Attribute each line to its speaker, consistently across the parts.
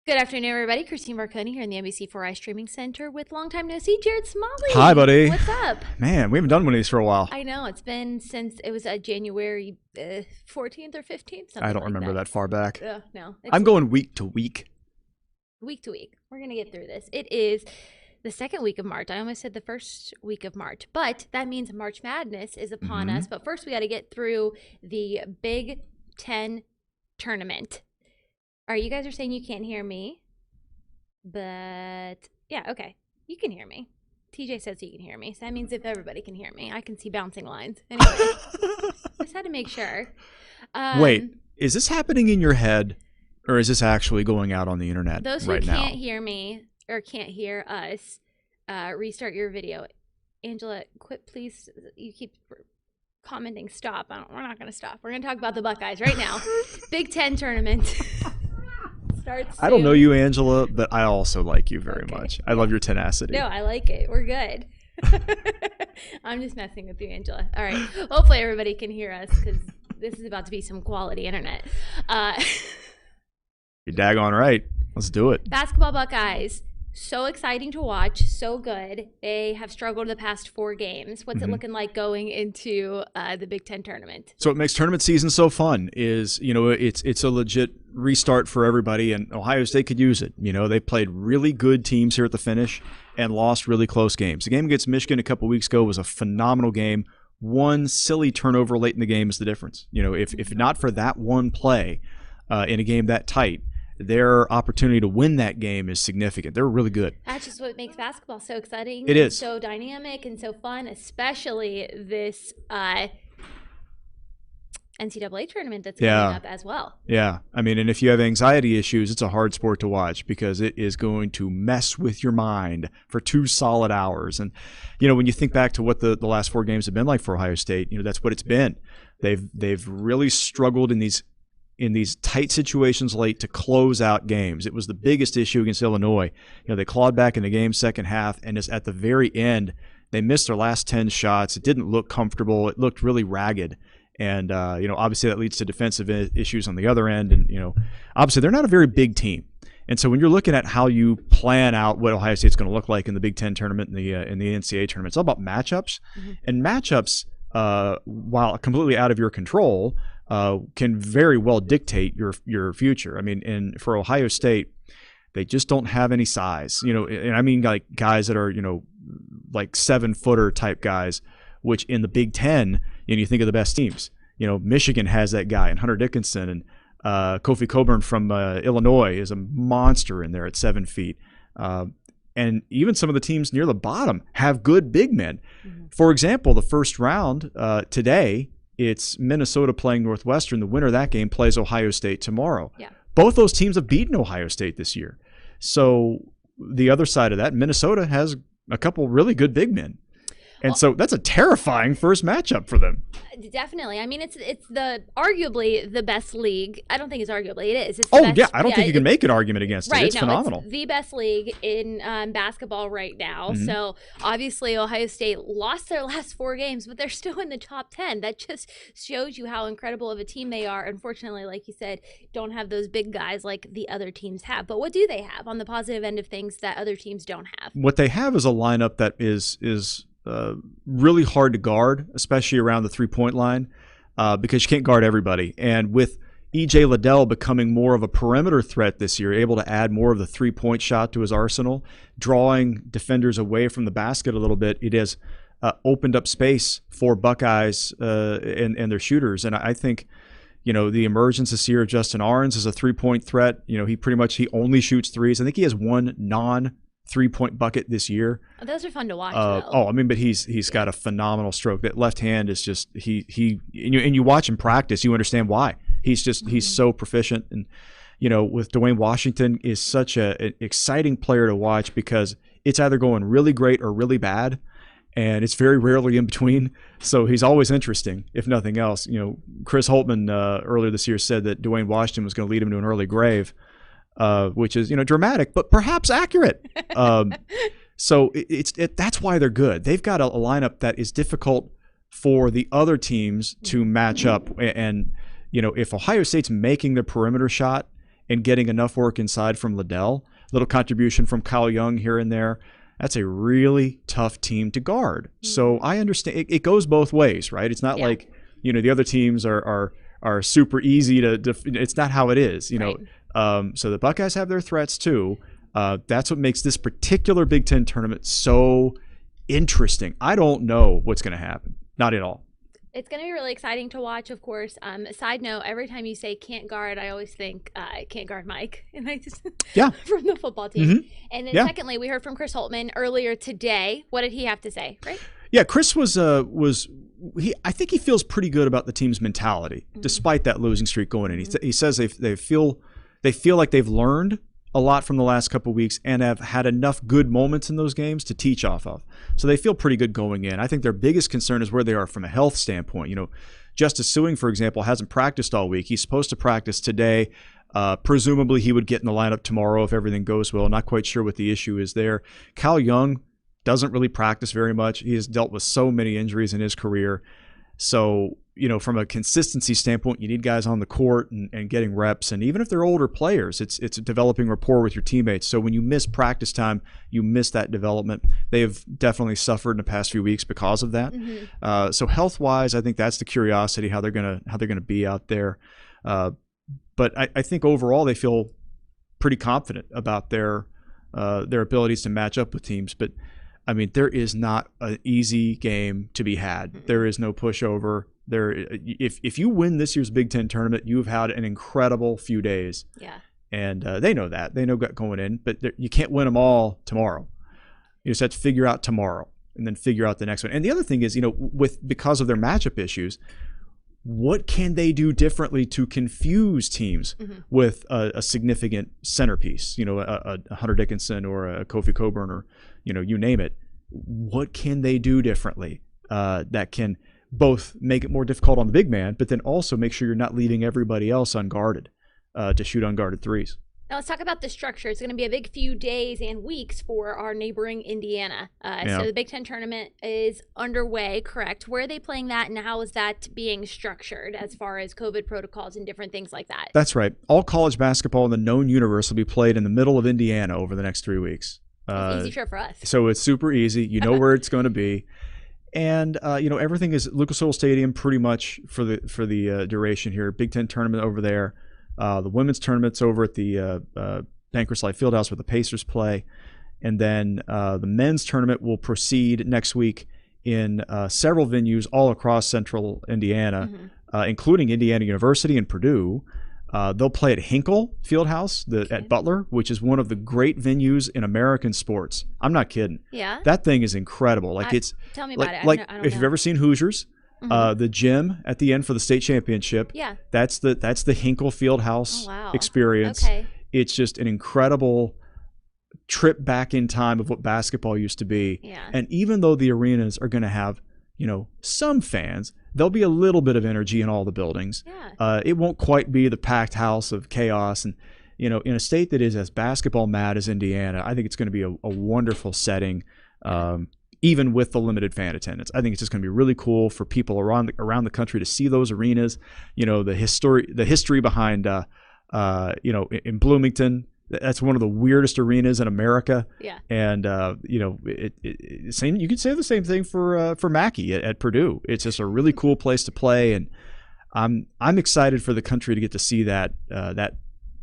Speaker 1: Good afternoon, everybody. Christine Marconi here in the NBC4i Streaming Center with long time no see, Jared Smalley.
Speaker 2: Hi, buddy.
Speaker 1: What's up?
Speaker 2: Man, we haven't done one of these for a while.
Speaker 1: I know. It's been since it was January 14th or 15th.
Speaker 2: I don't remember that far back.
Speaker 1: No.
Speaker 2: I'm going week to week.
Speaker 1: Week to week. We're going to get through this. It is the second week of March. I almost said the first week of March, but that means March Madness is upon us. But first, we got to get through the Big Ten tournament. All right, you guys are saying you can't hear me. But yeah, okay. You can hear me. TJ says you can hear me. So that means if everybody can hear me, I can see bouncing lines. Anyway, just had to make sure.
Speaker 2: Wait, is this happening in your head or is this actually going out on the internet
Speaker 1: those who
Speaker 2: right now?
Speaker 1: can't hear me or can't hear us, restart your video. Angela, quit, please. You keep commenting stop. We're not going to stop. We're going to talk about the Buckeyes right now. Big Ten tournament.
Speaker 2: I don't know you, Angela, but I also like you very much. I love your tenacity.
Speaker 1: No, I like it. We're good. I'm just messing with you, Angela. All right. Hopefully everybody can hear us because this is about to be some quality internet.
Speaker 2: You're daggone right. Let's do it.
Speaker 1: Basketball Buckeyes. So exciting to watch. So good. They have struggled the past 4 games. What's it looking like going into the Big Ten tournament?
Speaker 2: So what makes tournament season so fun is, it's a legit restart for everybody, and Ohio State could use it. They played really good teams here at the finish and lost really close games. The game against Michigan a couple weeks ago was a phenomenal game. One silly turnover late in the game is the difference. If not for that one play in a game that tight, their opportunity to win that game is significant. They're really good.
Speaker 1: That's just what makes basketball so exciting.
Speaker 2: It is.
Speaker 1: So dynamic and so fun, especially this NCAA tournament that's coming up as well.
Speaker 2: Yeah. And if you have anxiety issues, it's a hard sport to watch because it is going to mess with your mind for 2 solid hours. And, when you think back to what the last 4 games have been like for Ohio State, that's what it's been. They've really struggled in these tight situations late to close out games. It was the biggest issue against Illinois. They clawed back in the game second half, and just at the very end, they missed their last 10 shots. It didn't look comfortable. It looked really ragged. And, obviously that leads to defensive issues on the other end. And, obviously they're not a very big team. And so when you're looking at how you plan out what Ohio State's going to look like in the Big Ten tournament and in the NCAA tournament, it's all about matchups. And matchups, while completely out of your control, can very well dictate your future. And for Ohio State, they just don't have any size. And I mean like guys that are like 7-footer type guys, which in the Big Ten, you think of the best teams. Michigan has that guy, and Hunter Dickinson, and Kofi Coburn from Illinois is a monster in there at 7 feet. And even some of the teams near the bottom have good big men. For example, the first round today, it's Minnesota playing Northwestern. The winner of that game plays Ohio State tomorrow.
Speaker 1: Yeah.
Speaker 2: Both those teams have beaten Ohio State this year. So the other side of that, Minnesota has a couple really good big men. And so that's a terrifying first matchup for them.
Speaker 1: Definitely. It's the arguably the best league. I don't think it's arguably. It is. It's the best,
Speaker 2: yeah. I don't think you can make an argument against it. It's phenomenal.
Speaker 1: It's the best league in basketball right now. So obviously Ohio State lost their last 4 games, but they're still in the top 10. That just shows you how incredible of a team they are. Unfortunately, like you said, don't have those big guys like the other teams have. But what do they have on the positive end of things that other teams don't have?
Speaker 2: What they have is a lineup that is really hard to guard, especially around the 3-point line, because you can't guard everybody. And with E.J. Liddell becoming more of a perimeter threat this year, able to add more of the 3-point shot to his arsenal, drawing defenders away from the basket a little bit, it has opened up space for Buckeyes and their shooters. And I think, the emergence this year of Justin Ahrens as a 3-point threat. He only shoots threes. I think he has one non-3-point bucket this year.
Speaker 1: Oh, those are fun to watch.
Speaker 2: But he's got a phenomenal stroke. That left hand is just and you watch him practice, you understand why. He's so proficient. And with Dwayne Washington is such an exciting player to watch because it's either going really great or really bad, and it's very rarely in between. So he's always interesting, if nothing else. Chris Holtman earlier this year said that Dwayne Washington was going to lead him to an early grave. Which is dramatic, but perhaps accurate. So that's why they're good. They've got a lineup that is difficult for the other teams to match up. And if Ohio State's making the perimeter shot and getting enough work inside from Liddell, little contribution from Kyle Young here and there, that's a really tough team to guard. So I understand it goes both ways, right? It's not like, the other teams are super easy to it's not how it is, so the Buckeyes have their threats too. That's what makes this particular Big Ten tournament so interesting. I don't know what's going to happen. Not at all.
Speaker 1: It's going to be really exciting to watch, of course. Side note, every time you say can't guard, I always think can't guard Mike. And I just from the football team. And then secondly, we heard from Chris Holtmann earlier today. What did he have to say, right?
Speaker 2: Yeah, Chris was I think he feels pretty good about the team's mentality, despite that losing streak going in. He says they feel like they've learned a lot from the last couple of weeks and have had enough good moments in those games to teach off of. So they feel pretty good going in. I think their biggest concern is where they are from a health standpoint. Justice Suing, for example, hasn't practiced all week. He's supposed to practice today. Presumably he would get in the lineup tomorrow if everything goes well. Not quite sure what the issue is there. Kyle Young doesn't really practice very much. He has dealt with so many injuries in his career. So, from a consistency standpoint, you need guys on the court and getting reps. And even if they're older players, it's developing rapport with your teammates. So when you miss practice time, you miss that development. They have definitely suffered in the past few weeks because of that. So health-wise, I think that's the curiosity, how they're gonna be out there. But I think overall they feel pretty confident about their abilities to match up with teams. But I mean, there is not an easy game to be had. There is no pushover. If you win this year's Big Ten tournament, you've had an incredible few days. Yeah. And they know that. They know going in. But you can't win them all tomorrow. You just have to figure out tomorrow and then figure out the next one. And the other thing is, because of their matchup issues, what can they do differently to confuse teams with a significant centerpiece, a Hunter Dickinson or a Kofi Coburn or, you name it. What can they do differently that can both make it more difficult on the big man, but then also make sure you're not leaving everybody else unguarded to shoot unguarded threes?
Speaker 1: Now let's talk about the structure. It's going to be a big few days and weeks for our neighboring Indiana. So the Big Ten tournament is underway, correct? Where are they playing that, and how is that being structured as far as COVID protocols and different things like that?
Speaker 2: That's right. All college basketball in the known universe will be played in the middle of Indiana over the next 3 weeks.
Speaker 1: Easy trip for us.
Speaker 2: So it's super easy. You know where it's going to be. And everything is Lucas Oil Stadium pretty much for the duration here. Big Ten tournament over there. The women's tournament's over at the Bankers Life Fieldhouse where the Pacers play. And then the men's tournament will proceed next week in several venues all across central Indiana, including Indiana University and Purdue. They'll play at Hinkle Fieldhouse at Butler, which is one of the great venues in American sports. I'm not kidding. Yeah. That thing is incredible.
Speaker 1: Tell me about it.
Speaker 2: Like I don't if you've ever seen Hoosiers, the gym at the end for the state championship. Yeah. That's the Hinkle Fieldhouse experience. Okay. It's just an incredible trip back in time of what basketball used to be. Yeah. And even though the arenas are going to have, some fans, there'll be a little bit of energy in all the buildings. Yeah. It won't quite be the packed house of chaos. And, in a state that is as basketball mad as Indiana, I think it's going to be a wonderful setting, even with the limited fan attendance. I think it's just going to be really cool for people around the country to see those arenas. The history behind, in Bloomington. That's one of the weirdest arenas in America. Yeah. And same. You could say the same thing for Mackey at Purdue. It's just a really cool place to play, and I'm excited for the country to get to see that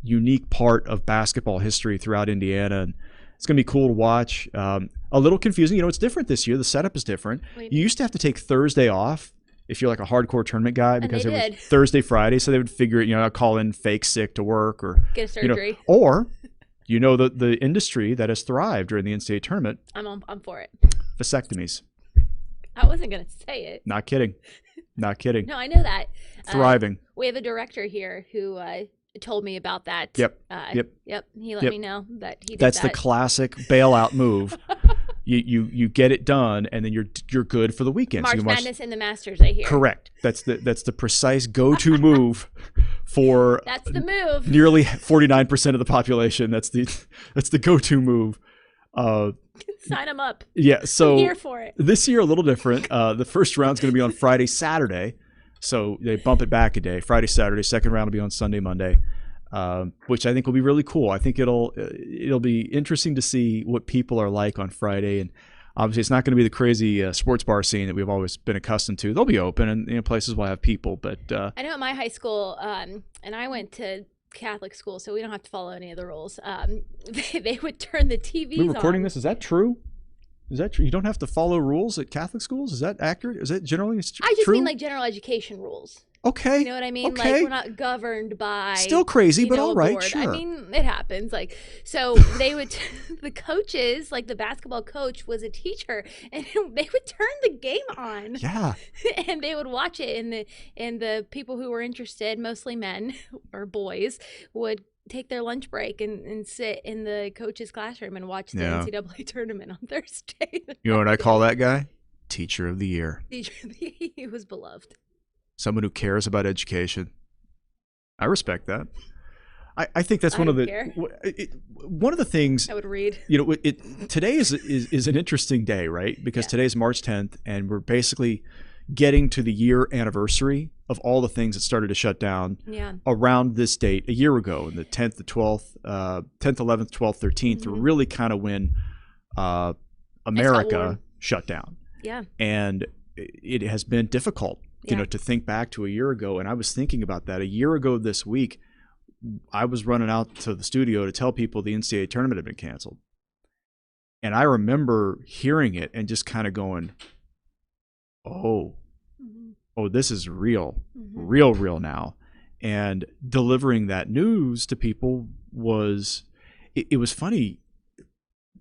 Speaker 2: unique part of basketball history throughout Indiana, and it's going to be cool to watch. A little confusing. It's different this year. The setup is different. You used to have to take Thursday off if you're like a hardcore tournament guy because it was Thursday, Friday, so they would figure it, I'll call in fake sick to work or
Speaker 1: get a surgery.
Speaker 2: Or the industry that has thrived during the NCAA tournament.
Speaker 1: I'm for it.
Speaker 2: Vasectomies.
Speaker 1: I wasn't going to say it.
Speaker 2: Not kidding. Not kidding.
Speaker 1: No, I know that.
Speaker 2: Thriving.
Speaker 1: We have a director here who told me about that.
Speaker 2: Yep.
Speaker 1: Yep. He let me know that he did
Speaker 2: That's the classic bailout move. You get it done, and then you're good for the weekend.
Speaker 1: March Madness and the Masters, I hear.
Speaker 2: Correct. That's the precise go-to move for.
Speaker 1: That's the move.
Speaker 2: Nearly 49% of the population. That's the go-to move.
Speaker 1: Sign them up.
Speaker 2: Yeah. So
Speaker 1: I'm here for it.
Speaker 2: This year a little different. The first round's going to be on Friday, Saturday. So they bump it back a day. Friday, Saturday. Second round will be on Sunday, Monday. which I think will be really cool. I think it'll be interesting to see what people are like on Friday. And obviously, it's not going to be the crazy sports bar scene that we've always been accustomed to. They'll be open, and places will have people. But
Speaker 1: I know at my high school, and I went to Catholic school, so we don't have to follow any of the rules. They would turn the TVs on.
Speaker 2: We're recording this. Is that true? Is that true? You don't have to follow rules at Catholic schools? Is that accurate? Is that generally true?
Speaker 1: I just mean like general education rules.
Speaker 2: Okay.
Speaker 1: You know what I mean?
Speaker 2: Okay.
Speaker 1: Like, we're not governed by...
Speaker 2: Still crazy, but all right, sure.
Speaker 1: I mean, it happens. Like, so they would... the coaches, like the basketball coach was a teacher, and they would turn the game on.
Speaker 2: Yeah.
Speaker 1: And they would watch it, and the people who were interested, mostly men or boys, would take their lunch break and sit in the coach's classroom and watch the NCAA tournament on Thursday.
Speaker 2: You know what I call that guy? Teacher of the Year.
Speaker 1: He was beloved.
Speaker 2: Someone who cares about education. I respect that. I think that's one of the things
Speaker 1: I would read.
Speaker 2: You know, today is an interesting day, right? Because today's March 10th, and we're basically getting to the year anniversary of all the things that started to shut down around this date a year ago, and the 10th, the 12th, 10th, 11th, 12th, 13th, were really kind of when America shut down.
Speaker 1: Yeah.
Speaker 2: And it has been difficult, you know, to think back to a year ago. And I was thinking about that. A year ago this week, I was running out to the studio to tell people the NCAA tournament had been canceled. And I remember hearing it and just kind of going, oh, this is real, real now. And delivering that news to people was, it was funny.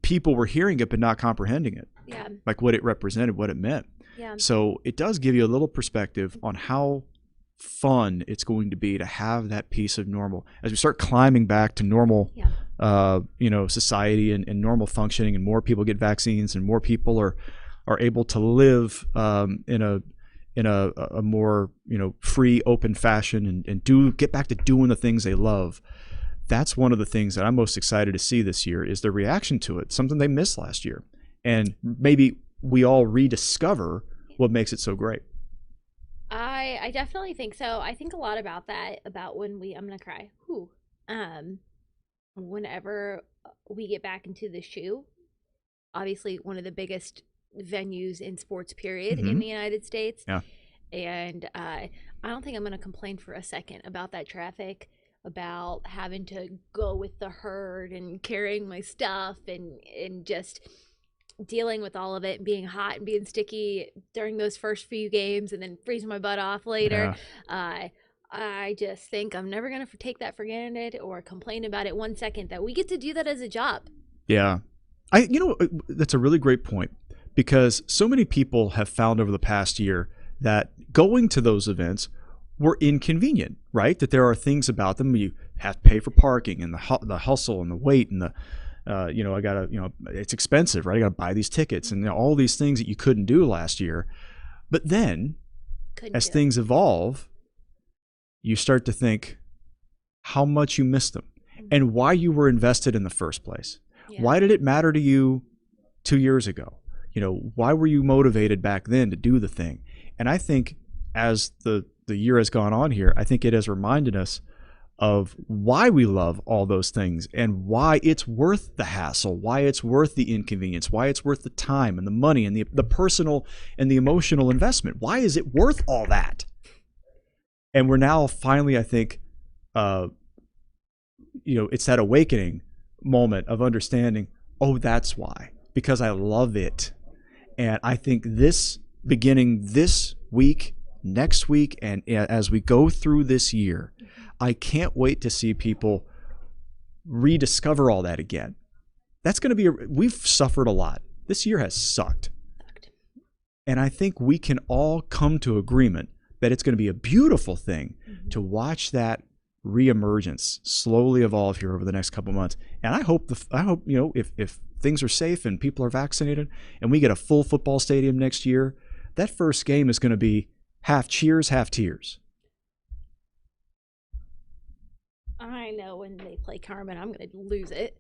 Speaker 2: People were hearing it but not comprehending it.
Speaker 1: Yeah.
Speaker 2: Like what it represented, what it meant.
Speaker 1: Yeah.
Speaker 2: So it does give you a little perspective on how fun it's going to be to have that piece of normal as we start climbing back to normal, you know, society and normal functioning, and more people get vaccines, and more people are able to live in a more, you know, free, open fashion, and get back to doing the things they love. That's one of the things that I'm most excited to see this year, is the reaction to it, something they missed last year. And maybe we all rediscover what makes it so great.
Speaker 1: I definitely think so. I think a lot about that, about when I'm gonna cry. Whenever we get back into the shoe, obviously one of the biggest venues in sports period in the United States.
Speaker 2: Yeah.
Speaker 1: And I don't think I'm gonna complain for a second about that traffic, about having to go with the herd and carrying my stuff and just dealing with all of it, and being hot and being sticky during those first few games, and then freezing my butt off later. I just think I'm never going to take that for granted or complain about it 1 second, that we get to do that as a job.
Speaker 2: Yeah. You know, that's a really great point, because so many people have found over the past year that going to those events were inconvenient, right? That there are things about them. You have to pay for parking, and the hustle and the wait, and the you know, it's expensive, right? I got to buy these tickets, and all these things that you couldn't do last year. But then, as things evolve, you start to think how much you missed them, and why you were invested in the first place. Yeah. Why did it matter to you 2 years ago? You know, why were you motivated back then to do the thing? And I think as the year has gone on here, I think it has reminded us of why we love all those things, and why it's worth the hassle, why it's worth the inconvenience, why it's worth the time and the money and the personal and the emotional investment. Why is it worth all that? And we're now finally, I think, you know, it's that awakening moment of understanding, oh, that's why, because I love it. And I think beginning this week, next week, and as we go through this year, I can't wait to see people rediscover all that again. That's going to be, we've suffered a lot. This year has sucked. And I think we can all come to agreement that it's going to be a beautiful thing to watch that reemergence slowly evolve here over the next couple months. And I hope, you know, if things are safe and people are vaccinated and we get a full football stadium next year, that first game is going to be half cheers, half tears.
Speaker 1: I know when they play Carmen, I'm going to lose it.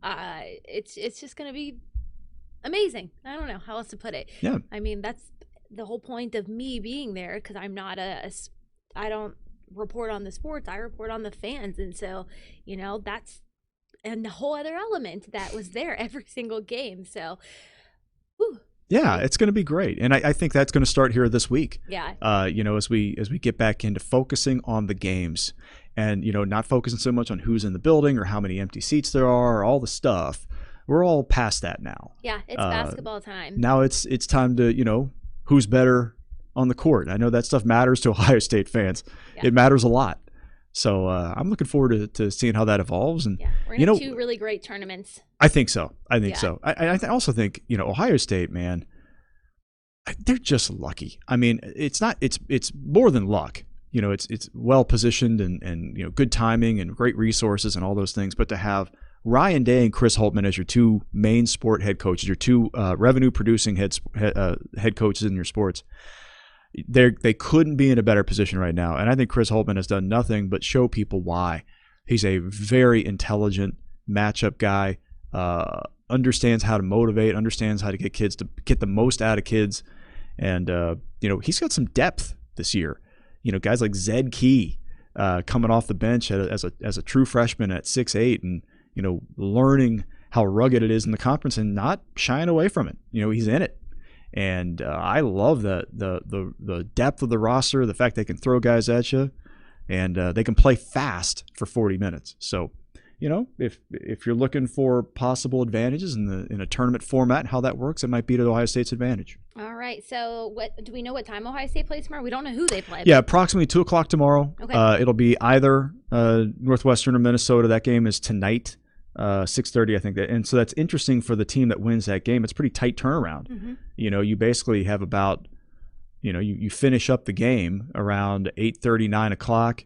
Speaker 1: It's just going to be amazing. I don't know how else to put it.
Speaker 2: Yeah.
Speaker 1: I mean, that's the whole point of me being there, because I'm not I don't report on the sports, I report on the fans. And so, that's and the whole other element that was there every single game. So, whew,
Speaker 2: yeah, it's going to be great, and I think that's going to start here this week.
Speaker 1: Yeah.
Speaker 2: As we get back into focusing on the games, and not focusing so much on who's in the building or how many empty seats there are, or all the stuff. We're all past that now.
Speaker 1: Yeah, it's basketball time.
Speaker 2: Now it's time to who's better on the court. I know that stuff matters to Ohio State fans. Yeah. It matters a lot. So I'm looking forward to seeing how that evolves. And
Speaker 1: yeah, we're going to have 2 really great tournaments.
Speaker 2: I think so. I also think Ohio State, man, they're just lucky. I mean, it's more than luck. It's well positioned and good timing and great resources and all those things. But to have Ryan Day and Chris Holtmann as your 2 main sport head coaches, your 2 revenue producing head coaches in your sports, they couldn't be in a better position right now. And I think Chris Holtmann has done nothing but show people why. He's a very intelligent matchup guy, understands how to motivate, understands how to get kids to get the most out of kids. And, he's got some depth this year. Guys like Zed Key coming off the bench as a true freshman at 6'8", and, learning how rugged it is in the conference and not shying away from it. He's in it. And I love the depth of the roster, the fact they can throw guys at you, and they can play fast for 40 minutes. So, if you're looking for possible advantages in a tournament format and how that works, it might be to Ohio State's advantage.
Speaker 1: All right. So, do we know what time Ohio State plays tomorrow? We don't know who they play.
Speaker 2: Yeah, approximately 2:00 tomorrow. Okay. It'll be either Northwestern or Minnesota. That game is tonight. 6:30, I think. And so that's interesting for the team that wins that game. It's a pretty tight turnaround. Mm-hmm. You basically have about, you finish up the game around 8:30, 9 o'clock.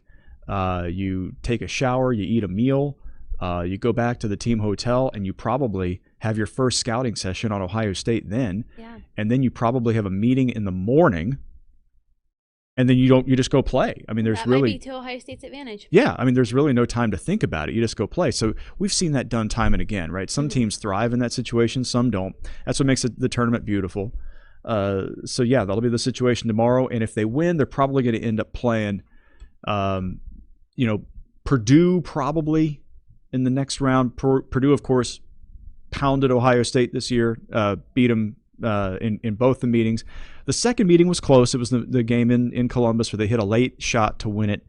Speaker 2: You take a shower, you eat a meal, you go back to the team hotel, and you probably have your first scouting session on Ohio State then. Yeah. And then you probably have a meeting in the morning. And then you just go play. I mean, that might be
Speaker 1: to Ohio State's advantage.
Speaker 2: Yeah, I mean, there's really no time to think about it. You just go play. So we've seen that done time and again, right? Some teams thrive in that situation, some don't. That's what makes the tournament beautiful. So yeah, that'll be the situation tomorrow. And if they win, they're probably going to end up playing, Purdue probably in the next round. Purdue, of course, pounded Ohio State this year, beat them in both the meetings. The second meeting was close. It was the game in Columbus where they hit a late shot to win it.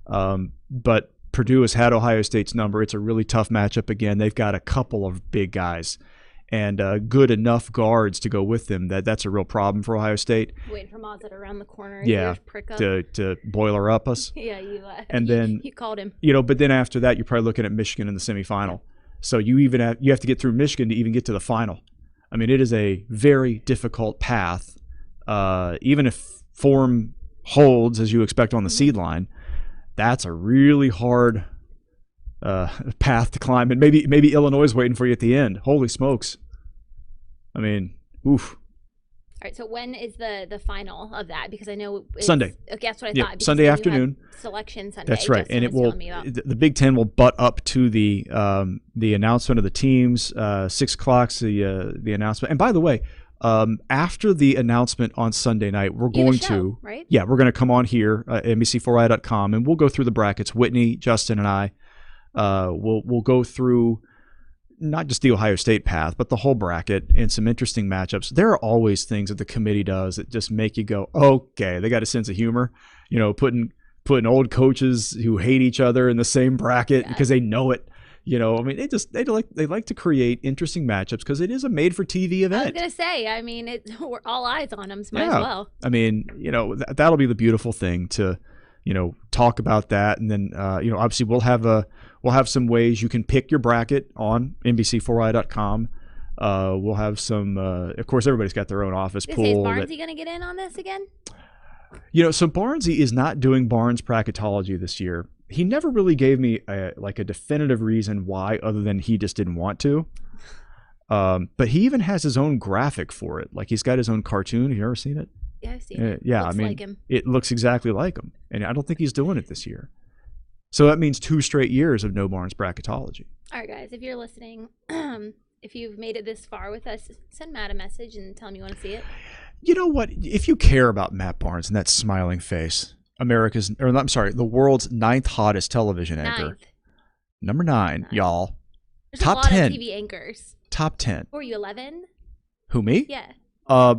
Speaker 2: But Purdue has had Ohio State's number. It's a really tough matchup again. They've got a couple of big guys and good enough guards to go with them. That's a real problem for Ohio State.
Speaker 1: Waiting for Mazet around the corner.
Speaker 2: Yeah, to boiler up us.
Speaker 1: Yeah,
Speaker 2: and then
Speaker 1: you called him.
Speaker 2: But then after that, you're probably looking at Michigan in the semifinal. So you have to get through Michigan to even get to the final. I mean, it is a very difficult path. Even if form holds as you expect on the seed line, that's a really hard path to climb. And maybe Illinois is waiting for you at the end. Holy smokes! I mean, oof.
Speaker 1: All right. So when is the final of that? Because I know it's
Speaker 2: Sunday.
Speaker 1: Okay, that's what I thought.
Speaker 2: Sunday afternoon.
Speaker 1: Selection Sunday.
Speaker 2: That's right, and it will. The Big Ten will butt up to the announcement of the teams. 6 o'clock's the announcement. And by the way, after the announcement on Sunday night, we're going to
Speaker 1: right?
Speaker 2: Yeah, we're going to come on here at NBC4i.com, and we'll go through the brackets. Whitney, Justin, and I we'll go through not just the Ohio State path, but the whole bracket and some interesting matchups. There are always things that the committee does that just make you go, okay, they got a sense of humor. Putting old coaches who hate each other in the same bracket because they know it. I mean, they like to create interesting matchups because it is a made-for-TV event.
Speaker 1: I was gonna say, I mean, we're all eyes on them, so might as well.
Speaker 2: I mean, that'll be the beautiful thing to, talk about that, and then obviously we'll have some ways you can pick your bracket on NBC4i.com. We'll have some. Of course, everybody's got their own office pool.
Speaker 1: Is Barnesy going to get in on this again?
Speaker 2: So Barnesy is not doing Barnes bracketology this year. He never really gave me a definitive reason why, other than he just didn't want to. But he even has his own graphic for it. Like he's got his own cartoon. Have you ever seen it?
Speaker 1: Yeah, I've seen it.
Speaker 2: Yeah,
Speaker 1: looks like him.
Speaker 2: It looks exactly like him, and I don't think he's doing it this year. So that means 2 straight years of no Barnes bracketology.
Speaker 1: All right, guys, if you're listening, if you've made it this far with us, send Matt a message and tell him you want to see it.
Speaker 2: You know what? If you care about Matt Barnes and that smiling face, the world's ninth hottest television anchor.
Speaker 1: Ninth.
Speaker 2: Number 9, y'all.
Speaker 1: There's
Speaker 2: Top
Speaker 1: a lot
Speaker 2: 10.
Speaker 1: of TV anchors.
Speaker 2: Top 10.
Speaker 1: Were you 11?
Speaker 2: Who, me?
Speaker 1: Yeah.
Speaker 2: I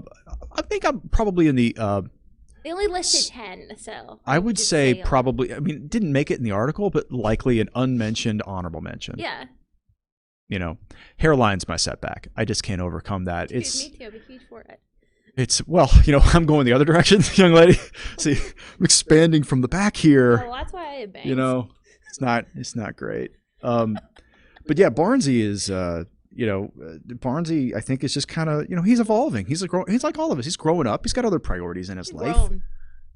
Speaker 2: think I'm probably in the.
Speaker 1: They only listed 10, so.
Speaker 2: I would say probably. I mean, didn't make it in the article, but likely an unmentioned honorable mention.
Speaker 1: Yeah.
Speaker 2: You know, hairline's my setback. I just can't overcome that.
Speaker 1: Dude, me too. I'm a huge forehead.
Speaker 2: I'm going the other direction, young lady. See, I'm expanding from the back here.
Speaker 1: Oh, that's why I had bangs.
Speaker 2: You know, it's not great. But yeah, Barnesy is, Barnesy, I think, is just kind of, he's evolving. He's like all of us. He's growing up. He's got other priorities in his life.
Speaker 1: Grown.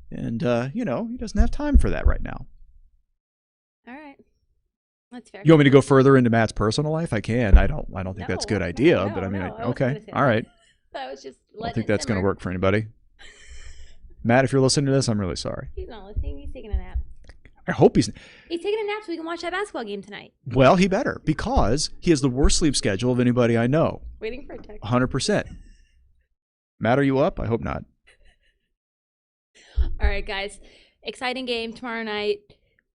Speaker 2: And, he doesn't have time for that right now.
Speaker 1: All right. That's fair.
Speaker 2: You want me to go further into Matt's personal life? I can. I don't think that's a good idea, but I mean, okay. All right.
Speaker 1: I was just
Speaker 2: I don't think that's going to work for anybody. Matt, if you're listening to this, I'm really sorry.
Speaker 1: He's not listening. He's taking a nap.
Speaker 2: I hope he's
Speaker 1: taking a nap so we can watch that basketball game tonight.
Speaker 2: Well, he better, because he has the worst sleep schedule of anybody I know.
Speaker 1: Waiting for a text.
Speaker 2: 100%. Matt, are you up? I hope not.
Speaker 1: All right, guys. Exciting game tomorrow night.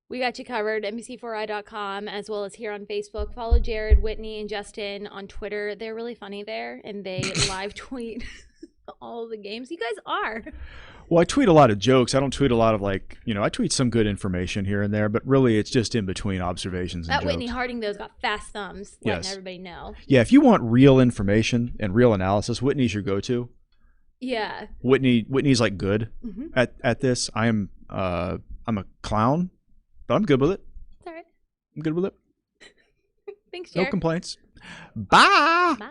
Speaker 1: We got you covered, NBC4i.com, as well as here on Facebook. Follow Jared, Whitney, and Justin on Twitter. They're really funny there, and they live tweet all the games. You guys are.
Speaker 2: Well, I tweet a lot of jokes. I don't tweet a lot of I tweet some good information here and there, but really it's just in between observations and
Speaker 1: that
Speaker 2: jokes.
Speaker 1: Whitney Harding, though, has got fast thumbs, letting everybody know.
Speaker 2: Yeah, if you want real information and real analysis, Whitney's your go-to.
Speaker 1: Yeah.
Speaker 2: Whitney's like good at this. I'm a clown. But I'm good with it.
Speaker 1: It's all right.
Speaker 2: I'm good with it.
Speaker 1: Thanks, Jared.
Speaker 2: No complaints. Bye.
Speaker 1: Bye.